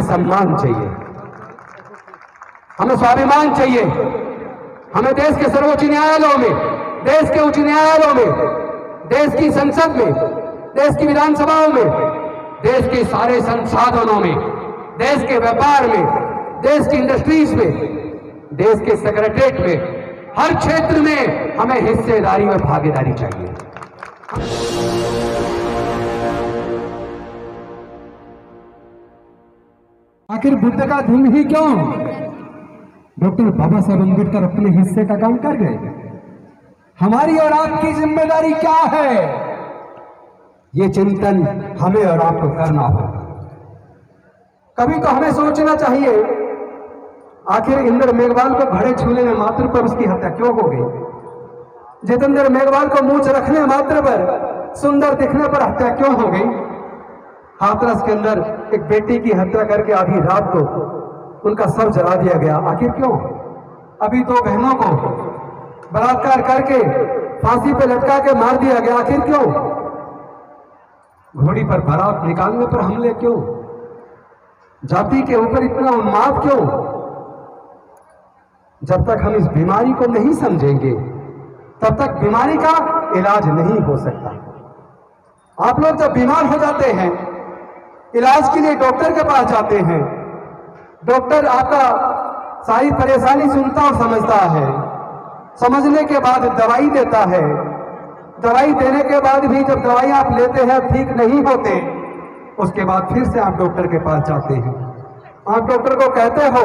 सम्मान चाहिए, हमें स्वाभिमान चाहिए। हमें देश के सर्वोच्च न्यायालयों में, देश के उच्च न्यायालयों में, देश की संसद में, देश की विधानसभाओं में, देश के सारे संसाधनों में, देश के व्यापार में, देश की इंडस्ट्रीज में, देश के सेक्रेटरीट में, हर क्षेत्र में हमें हिस्सेदारी और भागीदारी चाहिए। आखिर बुद्ध का धम्म ही क्यों? डॉक्टर बाबा साहब अम्बेडकर अपने हिस्से का काम कर गए। हमारी और आपकी जिम्मेदारी क्या है? ये चिंतन हमें और आपको करना होगा। कभी तो हमें सोचना चाहिए, आखिर इंद्र मेघवाल को घड़े छूने में मात्र पर उसकी हत्या क्यों हो गई? जितेंद्र मेघवाल को मूंछ रखने मात्र पर, सुंदर दिखने पर हत्या क्यों हो गई? हाथरस के अंदर एक बेटी की हत्या करके आधी रात को उनका शव जला दिया गया, आखिर क्यों? अभी 2 बहनों को बलात्कार करके फांसी पे लटका के मार दिया गया, आखिर क्यों? घोड़ी पर बारात निकालने पर हमले क्यों? जाति के ऊपर इतना उन्माद क्यों? जब तक हम इस बीमारी को नहीं समझेंगे तब तक बीमारी का इलाज नहीं हो सकता। आप लोग जब बीमार हो जाते हैं, इलाज के लिए डॉक्टर के पास जाते हैं, डॉक्टर आपका सारी परेशानी सुनता और समझता है, समझने के बाद दवाई देता है, दवाई देने के बाद भी जब दवाई आप लेते हैं ठीक नहीं होते, उसके बाद फिर से आप डॉक्टर के पास जाते हैं। आप डॉक्टर को कहते हो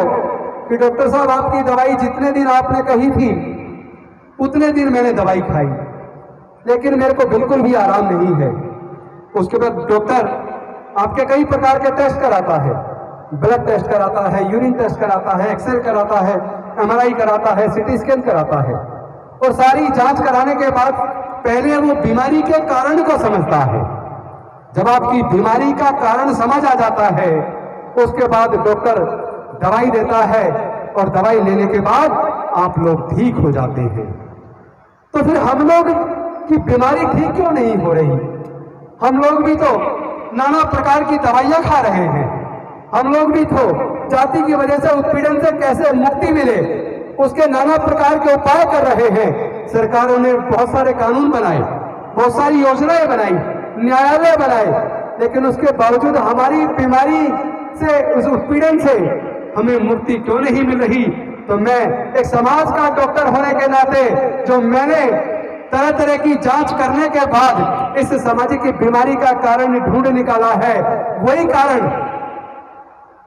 कि डॉक्टर साहब आपकी दवाई जितने दिन आपने कही थी उतने दिन मैंने दवाई खाई, लेकिन मेरे को बिल्कुल भी आराम नहीं है। उसके बाद डॉक्टर आपके कई प्रकार के टेस्ट कराता है, ब्लड टेस्ट कराता है, यूरिन टेस्ट कराता है, एक्सरे कराता है, MRI कराता है, CT स्कैन कराता है, और सारी जांच कराने के बाद पहले वो बीमारी के कारण को समझता है। जब आपकी बीमारी का कारण समझ आ जाता है, उसके बाद डॉक्टर दवाई देता है और दवाई लेने के बाद आप लोग ठीक हो जाते हैं। तो फिर हम लोग की बीमारी ठीक क्यों नहीं हो रही? हम लोग भी तो नाना प्रकार की दवाइयां खा रहे हैं, हम लोग भी तो जाति की वजह से उत्पीड़न से कैसे मुक्ति मिले उसके नाना प्रकार के उपाय कर रहे हैं। सरकारों ने बहुत सारे कानून बनाए, बहुत सारी योजनाएं बनाई, न्यायालय बनाए, लेकिन उसके बावजूद हमारी बीमारी से, उस उत्पीड़न से हमें मुक्ति क्यों नहीं मिल रही? तो मैं एक समाज का डॉक्टर होने के नाते, जो मैंने तरह तरह की जांच करने के बाद इस सामाजिक बीमारी का कारण ढूंढ निकाला है,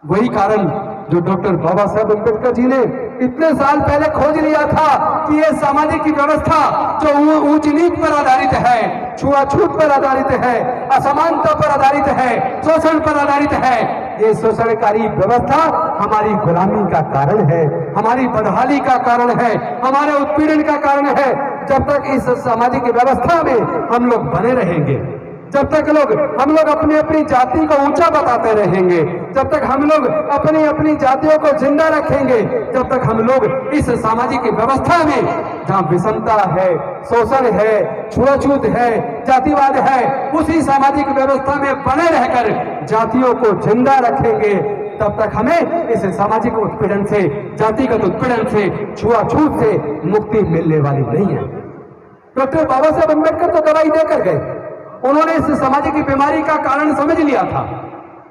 वही कारण जो डॉक्टर बाबा साहब अम्बेडकर जी ने इतने साल पहले खोज लिया था कि ये सामाजिक व्यवस्था जो ऊंच नीच पर आधारित है, छुआछूत पर आधारित है, असमानता पर आधारित है, शोषण पर आधारित है, ये शोषणकारी व्यवस्था हमारी गुलामी का कारण है, हमारी बदहाली का कारण है, हमारे उत्पीड़न का कारण है। जब तक इस सामाजिक व्यवस्था में हम लोग बने रहेंगे, जब तक हम लोग अपनी अपनी जाति को ऊंचा बताते रहेंगे, जब तक हम लोग अपनी अपनी जातियों को जिंदा रखेंगे, जब तक हम लोग इस सामाजिक व्यवस्था में जहां विषमता है, शोषण है, छुआछूत है, जातिवाद है, उसी सामाजिक व्यवस्था में बने रहकर जातियों को जिंदा रखेंगे, तब तक हमें इस सामाजिक उत्पीड़न से, जातिगत उत्पीड़न से, छुआछूत से मुक्ति मिलने वाली नहीं है। डॉक्टर बाबा साहब अम्बेडकर तो दवाई देकर गए, उन्होंने इस सामाजिक बीमारी का कारण समझ लिया था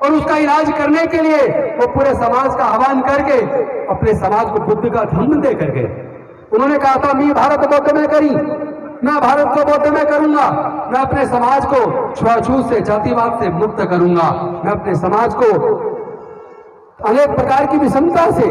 और उसका इलाज करने के लिए वो पूरे समाज का आह्वान करके अपने समाज को बुद्ध का धम्म दे कर गए। उन्होंने कहा था, मैं भारत बौद्ध में करी, मैं भारत को बौद्ध में करूंगा, मैं अपने समाज को छुआछूत से, जातिवाद से मुक्त करूंगा, मैं अपने समाज को अनेक प्रकार की विषमता से,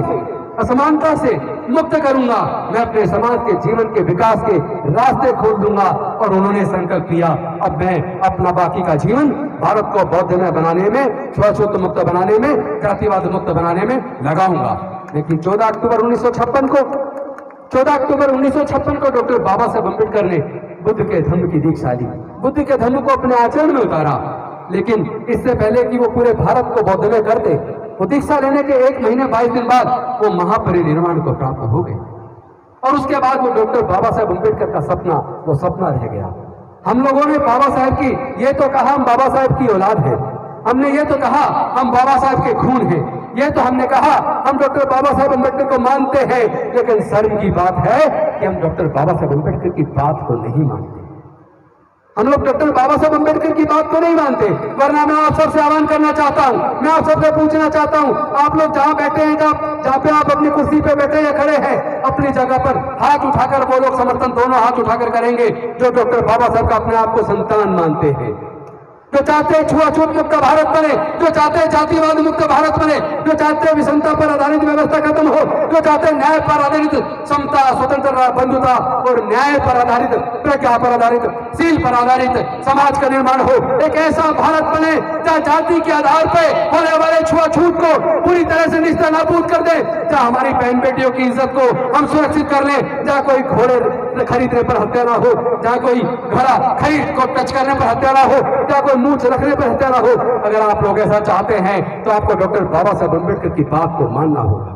असमानता से मुक्त करूंगा, मैं अपने समाज के जीवन के विकास के रास्ते खोल दूंगा। और उन्होंने संकल्प लिया, अब मैं अपना बाकी का जीवन भारत को बौद्ध में बनाने में, छुआछूत मुक्त बनाने में, जातिवाद मुक्त बनाने में लगाऊंगा। लेकिन 14 अक्टूबर 1956 को डॉक्टर बाबा साहब अम्बेडकर ने बुद्ध के धम्म की दीक्षा ली, बुद्ध के धम्म को अपने आचरण में उतारा। लेकिन इससे पहले कि वो पूरे भारत को बौद्ध में करते, वो दीक्षा लेने के 1 महीने 22 दिन बाद वो महापरिनिर्वाण को प्राप्त हो गए। और उसके बाद वो डॉक्टर बाबा साहब अम्बेडकर का सपना, वो सपना रह गया। हम लोगों ने बाबा साहब की ये तो कहा हम बाबा साहब की औलाद है, हमने ये तो कहा हम बाबा साहब के खून हैं, ये तो हमने कहा हम डॉक्टर बाबा साहेब अम्बेडकर को मानते हैं, लेकिन शर्म की बात है कि हम डॉक्टर बाबा साहेब अम्बेडकर की बात को नहीं मानते। हम लोग डॉक्टर बाबा साहेब अम्बेडकर की बात को नहीं मानते। वरना मैं आप सबसे आह्वान करना चाहता हूं, मैं आप सबसे पूछना चाहता हूं, आप लोग जहां बैठे हैं, जहां पे आप अपनी कुर्सी पे बैठे या खड़े हैं, अपनी जगह पर हाथ उठाकर वो लोग समर्थन दोनों हाथ उठाकर करेंगे जो डॉक्टर बाबा साहब का अपने आप को संतान मानते हैं, जो चाहते हैं छुआछूत मुक्त भारत बने, जो चाहते हैं जातिवाद मुक्त भारत बने, जो चाहते हैं विषमता पर आधारित व्यवस्था खत्म हो, जो चाहते हैं न्याय पर आधारित समता, स्वतंत्रता, बंधुता और न्याय पर आधारित, प्रज्ञा पर आधारित, शील पर आधारित समाज का निर्माण हो। एक ऐसा भारत बने जहां जाति के आधार पर होने वाले छुआछूत को पूरी तरह से निस्ता नाबूद कर दे, जहां हमारी बहन बेटियों की इज्जत को हम सुरक्षित कर लें, जहां कोई घोड़े खरीदने पर हत्या ना हो, जहां कोई घोड़ा खरीद को टच करने पर हत्या ना हो, जहां कोई मूंछ रखने पर हत्या ना हो। अगर आप लोग ऐसा चाहते हैं तो आपको डॉक्टर बाबा साहब अम्बेडकर की बात को मानना होगा,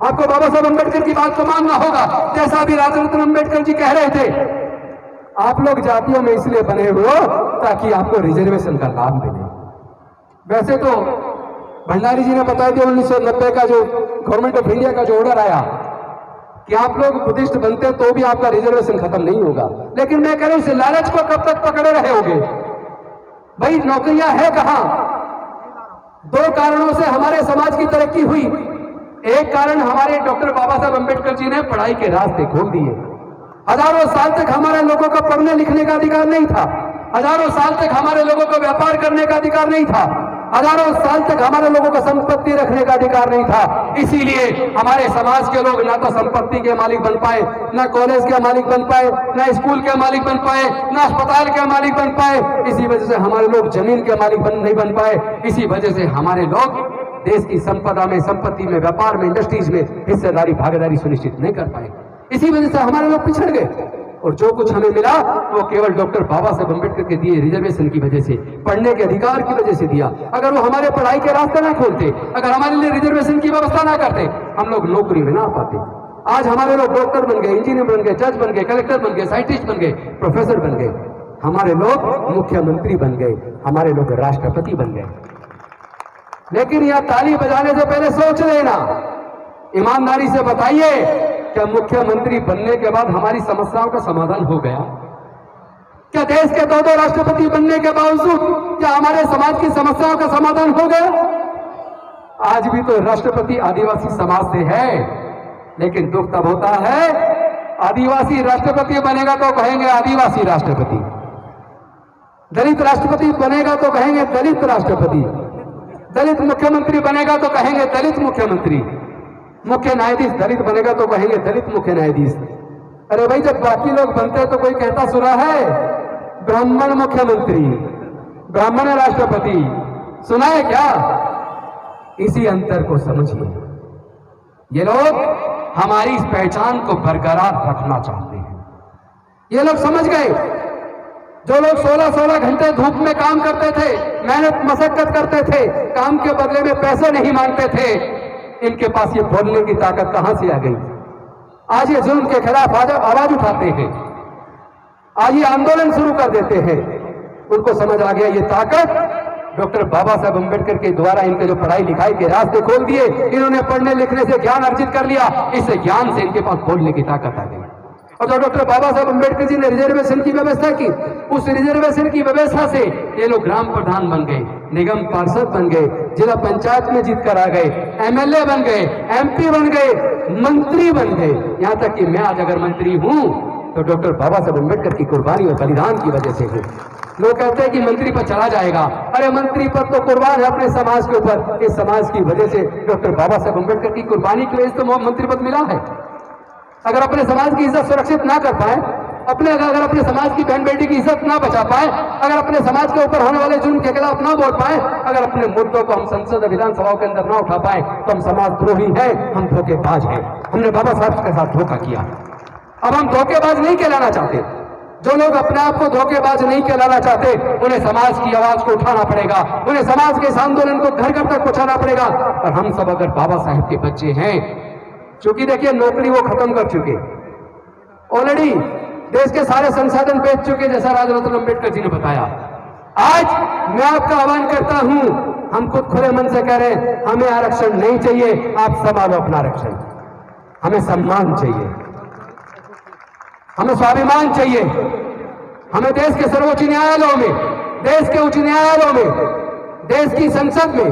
आपको बाबा साहब अम्बेडकर की बात को मानना होगा। जैसा अभी राजरत्न अम्बेडकर जी कह रहे थे, आप लोग जातियों में इसलिए बने हुए हो ताकि आपको रिजर्वेशन का लाभ मिले। वैसे तो भंडारी जी ने बताया था 1990 का जो गवर्नमेंट ऑफ इंडिया का जो ऑर्डर आया कि आप लोग बुद्धिस्ट बनते तो भी आपका रिजर्वेशन खत्म नहीं होगा, लेकिन मैं कह रहा हूं इस लालच को कब तक पकड़े रहे होगे? भाई नौकरियां है कहां? दो कारणों से हमारे समाज की तरक्की हुई। एक कारण हमारे डॉक्टर बाबा साहब अम्बेडकर जी ने पढ़ाई के रास्ते खोल दिए। हजारों साल तक हमारे लोगों को पढ़ने लिखने का अधिकार नहीं था, हजारों साल तक हमारे लोगों को व्यापार करने का अधिकार नहीं था, हजारों साल तक हमारे लोगों को संपत्ति रखने का अधिकार नहीं था। इसीलिए हमारे समाज के लोग ना तो संपत्ति के मालिक बन पाए, ना कॉलेज के मालिक बन पाए, ना स्कूल के मालिक बन पाए, ना अस्पताल के मालिक बन पाए। इसी वजह से हमारे लोग जमीन के मालिक नहीं बन पाए। इसी वजह से हमारे लोग देश की संपदा में, संपत्ति में, व्यापार में, इंडस्ट्रीज में हिस्सेदारी, भागीदारी सुनिश्चित नहीं कर पाए। इसी वजह से हमारे लोग पिछड़ गए और जो कुछ हमें मिला वो केवल डॉक्टर बाबा साहब अम्बेडकर के दिए रिजर्वेशन की वजह से, पढ़ने के अधिकार की वजह से दिया। अगर वो हमारे पढ़ाई के रास्ते ना खोलते, अगर हमारे लिए रिजर्वेशन की व्यवस्था ना करते, हम लोग नौकरी में ना आ पाते। आज हमारे लोग डॉक्टर बन गए, इंजीनियर बन गए, जज बन गए, कलेक्टर बन गए, साइंटिस्ट बन गए, प्रोफेसर बन गए, हमारे लोग मुख्यमंत्री बन गए, हमारे लोग राष्ट्रपति बन गए। लेकिन यह ताली बजाने से पहले सोच लेना, ईमानदारी से बताइए, क्या मुख्यमंत्री बनने के बाद हमारी समस्याओं का समाधान हो गया? क्या देश के दो राष्ट्रपति बनने के बावजूद क्या हमारे समाज की समस्याओं का समाधान हो गया? आज भी तो राष्ट्रपति आदिवासी समाज से है, लेकिन दुख तब होता है आदिवासी राष्ट्रपति बनेगा तो कहेंगे आदिवासी राष्ट्रपति, दलित राष्ट्रपति बनेगा तो कहेंगे दलित राष्ट्रपति, दलित मुख्यमंत्री बनेगा तो कहेंगे दलित मुख्यमंत्री, मुख्य न्यायाधीश दलित बनेगा तो कहेंगे दलित मुख्य न्यायाधीश। अरे भाई जब बाकी लोग बनते हैं तो कोई कहता सुना है ब्राह्मण मुख्यमंत्री, ब्राह्मण राष्ट्रपति, सुना है क्या? इसी अंतर को समझिए। ये लोग हमारी इस पहचान को बरकरार रखना चाहते हैं। ये लोग समझ गए, जो लोग 16-16 घंटे धूप में काम करते थे, मेहनत मशक्कत करते थे, काम के बदले में पैसे नहीं मांगते थे, इनके पास ये बोलने की ताकत कहां से आ गई? आज ये जुल्म के खिलाफ आवाज उठाते हैं, आज ये आंदोलन शुरू कर देते हैं। उनको समझ आ गया ये ताकत डॉक्टर बाबा साहब अम्बेडकर के द्वारा इनके जो पढ़ाई लिखाई के रास्ते खोल दिए, इन्होंने पढ़ने लिखने से ज्ञान अर्जित कर लिया, इस ज्ञान से इनके पास बोलने की ताकत आ गई। और जो डॉक्टर बाबा साहब अम्बेडकर जी ने रिजर्वेशन की व्यवस्था की, उस रिजर्वेशन की व्यवस्था से ये लोग ग्राम प्रधान बन गए, निगम पार्षद बन गए, जिला पंचायत में जीत कर आ गए, एमएलए बन गए, एमपी बन गए, मंत्री बन गए। यहां तक कि मैं आज अगर मंत्री हूं तो डॉक्टर बाबा साहब अम्बेडकर की कुर्बानी और बलिदान की वजह से हूं। लोग कहते हैं कि मंत्री पद चला जाएगा, अरे मंत्री पद तो कुर्बान है अपने समाज के ऊपर। इस समाज की वजह से डॉक्टर बाबा साहब अम्बेडकर की कुर्बानी की वजह से तो मंत्री पद मिला है। अगर अपने समाज की इज्जत सुरक्षित ना कर पाए, अगर अपने समाज की बहन बेटी की इज्जत ना बचा पाए, अगर अपने समाज के ऊपर होने वाले जुल्म के खिलाफ ना बोल पाए, अगर अपने मुद्दों को हम संसद विधानसभाओं के अंदर ना उठा पाए, तो हम समाजद्रोही हैं, हम धोखेबाज हैं। हमने बाबा साहब के साथ धोखा किया। अब हम धोखेबाज नहीं कहलाना चाहते। जो लोग अपने आप को धोखेबाज नहीं कहलाना चाहते, उन्हें समाज की आवाज को उठाना पड़ेगा, उन्हें समाज के इस आंदोलन को घर घर तक पहुंचाना पड़ेगा। और हम सब अगर बाबा साहब के बच्चे हैं, क्योंकि देखिए नौकरी वो खत्म कर चुके, ऑलरेडी देश के सारे संसाधन बेच चुके, जैसा राजरत्न अम्बेडकर जी ने बताया। आज मैं आपका आह्वान करता हूं, हम खुद खुले मन से कह रहे हैं हमें आरक्षण नहीं चाहिए, आप संभालो अपना आरक्षण। हमें सम्मान चाहिए, हमें स्वाभिमान चाहिए, हमें देश के सर्वोच्च न्यायालयों में, देश के उच्च न्यायालयों में, देश की संसद में,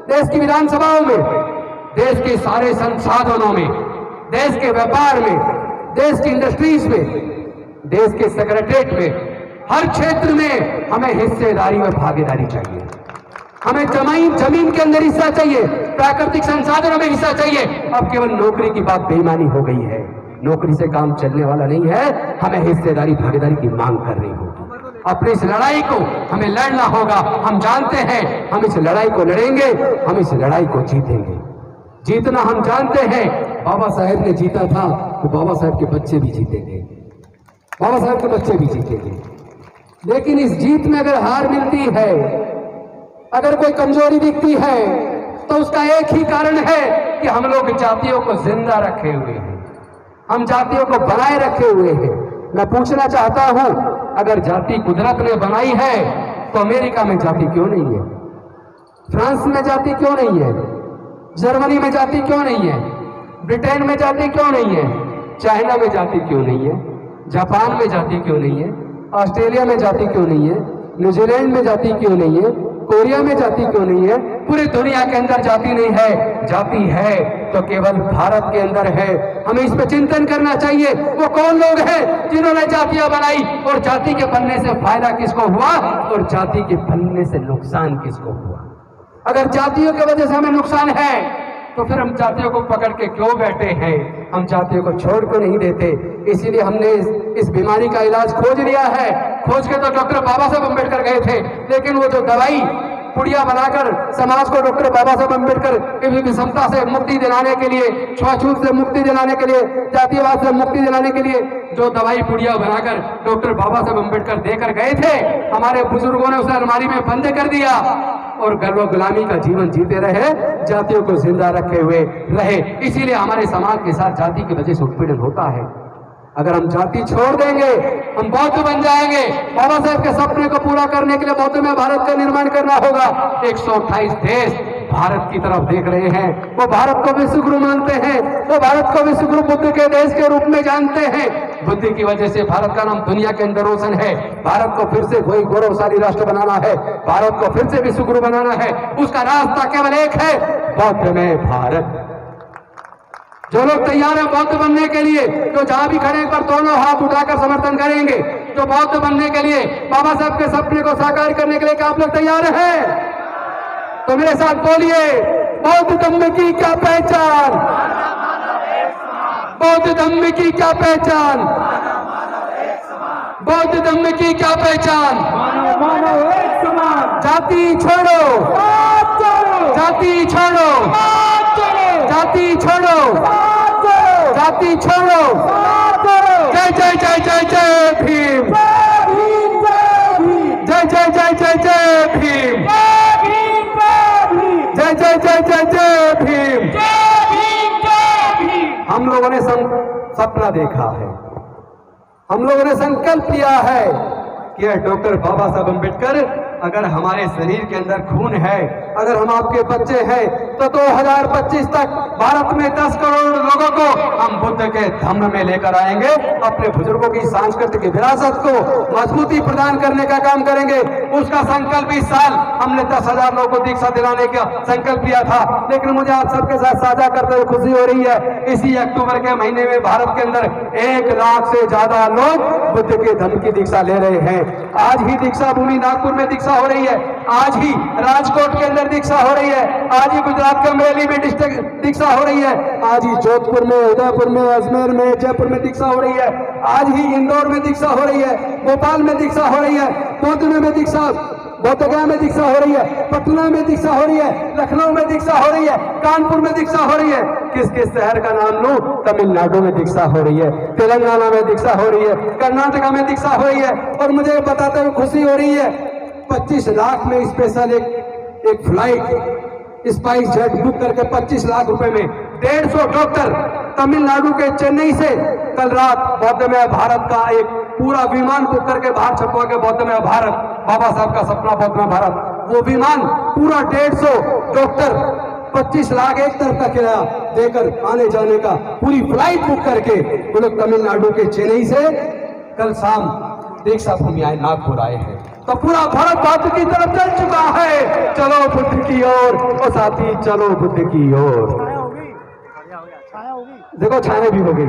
देश की विधानसभाओं में, देश के सारे संसाधनों में, देश के व्यापार में, देश की इंडस्ट्रीज में, देश के सेक्रेटरीट में, हर क्षेत्र में हमें हिस्सेदारी और भागीदारी चाहिए। हमें जमीन के अंदर हिस्सा चाहिए, प्राकृतिक संसाधनों में हिस्सा चाहिए। अब केवल नौकरी की बात बेईमानी हो गई है, नौकरी से काम चलने वाला नहीं है, हमें हिस्सेदारी भागीदारी की मांग करनी होगी। अपनी इस लड़ाई को हमें लड़ना होगा। हम जानते हैं हम इस लड़ाई को लड़ेंगे, हम इस लड़ाई को जीतेंगे। जीतना हम जानते हैं, बाबा साहेब ने जीता था तो बाबा साहेब के बच्चे भी जीतेंगे, बाबा साहेब के बच्चे भी जीतेंगे। लेकिन इस जीत में अगर हार मिलती है, अगर कोई कमजोरी दिखती है, तो उसका एक ही कारण है कि हम लोग जातियों को जिंदा रखे हुए हैं, हम जातियों को बनाए रखे हुए हैं। मैं पूछना चाहता हूं, अगर जाति कुदरत ने बनाई है तो अमेरिका में जाति क्यों नहीं है, फ्रांस में जाति क्यों नहीं है, जर्मनी में जाति क्यों नहीं है, ब्रिटेन में जाति क्यों नहीं है, चाइना में जाति क्यों नहीं है, जापान में जाति क्यों नहीं है, ऑस्ट्रेलिया में जाति क्यों नहीं है, न्यूजीलैंड में जाति क्यों नहीं है, कोरिया में जाति क्यों नहीं है? पूरी दुनिया के अंदर जाति नहीं है। जाति है तो केवल भारत के अंदर है। हमें इस पर चिंतन करना चाहिए, वो कौन लोग हैं जिन्होंने जातियां बनाई, और जाति के बनने से फायदा किसको हुआ और जाति के बनने से नुकसान किसको हुआ। अगर जातियों की वजह से हमें नुकसान है तो फिर हम जातियों को पकड़ के क्यों बैठे हैं, हम जातियों को छोड़ कर नहीं देते। इसीलिए हमने इस बीमारी का इलाज खोज लिया है। खोज के तो डॉक्टर बाबा साहब अम्बेडकर गए थे, लेकिन वो जो दवाई पुड़िया बनाकर समाज को डॉक्टर बाबा साहब अम्बेडकर की विषमता से मुक्ति दिलाने के लिए, छुआछूत से मुक्ति दिलाने के लिए, जातिवाद से मुक्ति दिलाने के लिए जो दवाई पुड़िया बनाकर डॉक्टर बाबा साहब अम्बेडकर देकर गए थे, हमारे बुजुर्गों ने उसे अलमारी में बंद कर दिया और गर्व गुलामी का जीवन जीते रहे, जातियों को जिंदा रखे हुए रहे। इसीलिए हमारे समाज के साथ जाति की वजह से उत्पीड़न होता है। अगर हम जाति छोड़ देंगे, हम बौद्ध बन जाएंगे। बाबा साहेब के सपने को पूरा करने के लिए बौद्ध में भारत का निर्माण करना होगा। 128 देश भारत की तरफ देख रहे हैं, वो भारत को विश्व गुरु मानते हैं, वो भारत को विश्व गुरु बुद्ध के देश के रूप में जानते हैं। बुद्ध की वजह से भारत का नाम दुनिया के अंदर रोशन है। भारत को फिर से कोई गौरवशाली राष्ट्र बनाना है, भारत को फिर से विश्व गुरु बनाना है, उसका रास्ता केवल एक है, बौद्ध में भारत। जो लोग तैयार हैं बौद्ध बनने के लिए, जो जहां भी खड़े पर दोनों हाथ उठाकर समर्थन करेंगे, जो बौद्ध बनने के लिए, बाबा साहब के सपने को साकार करने के लिए, क्या आप लोग तैयार हैं? तो मेरे साथ बोलिए, बौद्ध धम्म की क्या पहचान, बौद्ध धम्म की क्या पहचान, बौद्ध धम्म की क्या पहचान। मानव एक समान, जाति छोड़ो, जाति छोड़ो, जाति छोड़ो, जाति छोड़ो। जय जय जय जय जय भीम, जय जय जय जय जय भीम, जय जय जय जय जय भीम। हम लोगों ने सपना देखा है, हम लोगों ने संकल्प लिया है कि डॉक्टर बाबा साहब अम्बेडकर, अगर हमारे शरीर के अंदर खून है, अगर हम आपके बच्चे हैं, तो 2025 तक भारत में 10 करोड़ लोगों को हम बुद्ध के धम्म में लेकर आएंगे। अपने बुजुर्गों की सांस्कृतिक विरासत को मजबूती प्रदान करने का काम करेंगे। उसका संकल्प इस साल हमने 10,000 लोगों को दीक्षा दिलाने का संकल्प लिया था, लेकिन मुझे आप सबके साथ साझा करते हुए खुशी हो रही है, इसी अक्टूबर के महीने में भारत के अंदर 1 लाख से ज्यादा लोग बुद्ध के धम्म की दीक्षा ले रहे हैं। आज ही दीक्षा भूमि नागपुर में दीक्षा हो रही है, आज ही राजकोट के अंदर दीक्षा हो रही है, आज ही गुजरात के अमरेली में दीक्षा हो रही है, आज ही जोधपुर में, उदयपुर में, अजमेर में, जयपुर में दीक्षा हो रही है, आज ही इंदौर में दीक्षा हो रही है, भोपाल में दीक्षा हो रही है, बोधगया में दीक्षा, बोधगया में दीक्षा हो रही है, पटना में दीक्षा हो रही है, लखनऊ में दीक्षा हो रही है, कानपुर में दीक्षा हो रही है। किस किस शहर का नाम लूं? तमिलनाडु में दीक्षा हो रही है, तेलंगाना में दीक्षा हो रही है, कर्नाटका में दीक्षा हो रही है। और मुझे बताते हुए खुशी हो रही है, 25 लाख में स्पेशल एक फ्लाइट स्पाइस जेट बुक करके 25 लाख रुपए में 150 डॉक्टर तमिलनाडु के चेन्नई से कल रात बौद्ध में भारत का एक पूरा विमान बुक करके बाहर छपवा के बौद्ध में भारत, बाबा साहब का सपना बौद्ध में भारत, वो विमान पूरा 150 डॉक्टर 25 लाख एक तरफ का किराया देकर आने जाने का पूरी फ्लाइट बुक करके वो लोग तमिलनाडु के चेन्नई से कल शाम दीक्षा भूमि आए, नागपुर आए हैं। तो पूरा भारत बापू की तरफ चल चुका है। चलो बुद्ध की ओर, और साथी चलो बुद्ध की ओर। देखो छाया भी हो गई।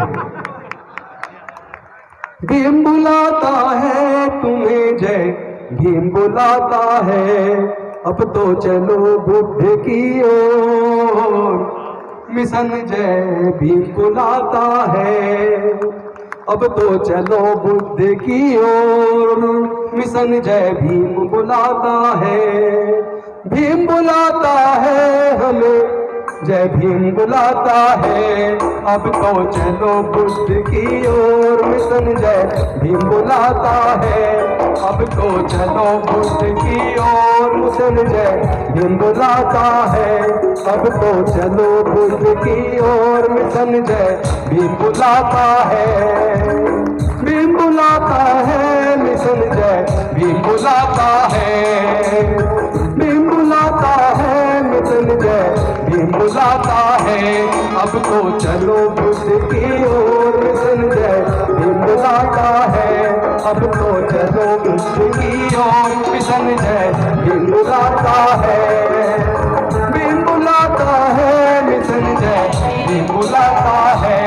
भीम बुलाता है तुम्हें, जय भीम बुलाता है, अब तो चलो बुद्ध की ओर। मिशन जय भीम बुलाता है, अब तो चलो बुद्ध की ओर। मिशन जय भीम बुलाता है, भीम बुलाता है हमें, जय भीम बुलाता है, अब तो चलो बुद्ध की ओर। मिशन जय भीम बुलाता है, अब तो चलो बुद्ध की ओर। मिशन जय भीम बुलाता है, अब तो चलो बुद्ध की ओर। मिशन जय भीम बुलाता है, भीम बुलाता है। मिशन जय भीम बुलाता है, भीम बुलाता है। मिशन जय भीम बुलाता है, अब तो चलो बुद्ध की ओर। मिशन जय भीम बुलाता है, अब तो चलो बुद्ध की ओर। मिशन जय भीम बुलाता है, भीम बुलाता है। मिशन जय भीम बुलाता है,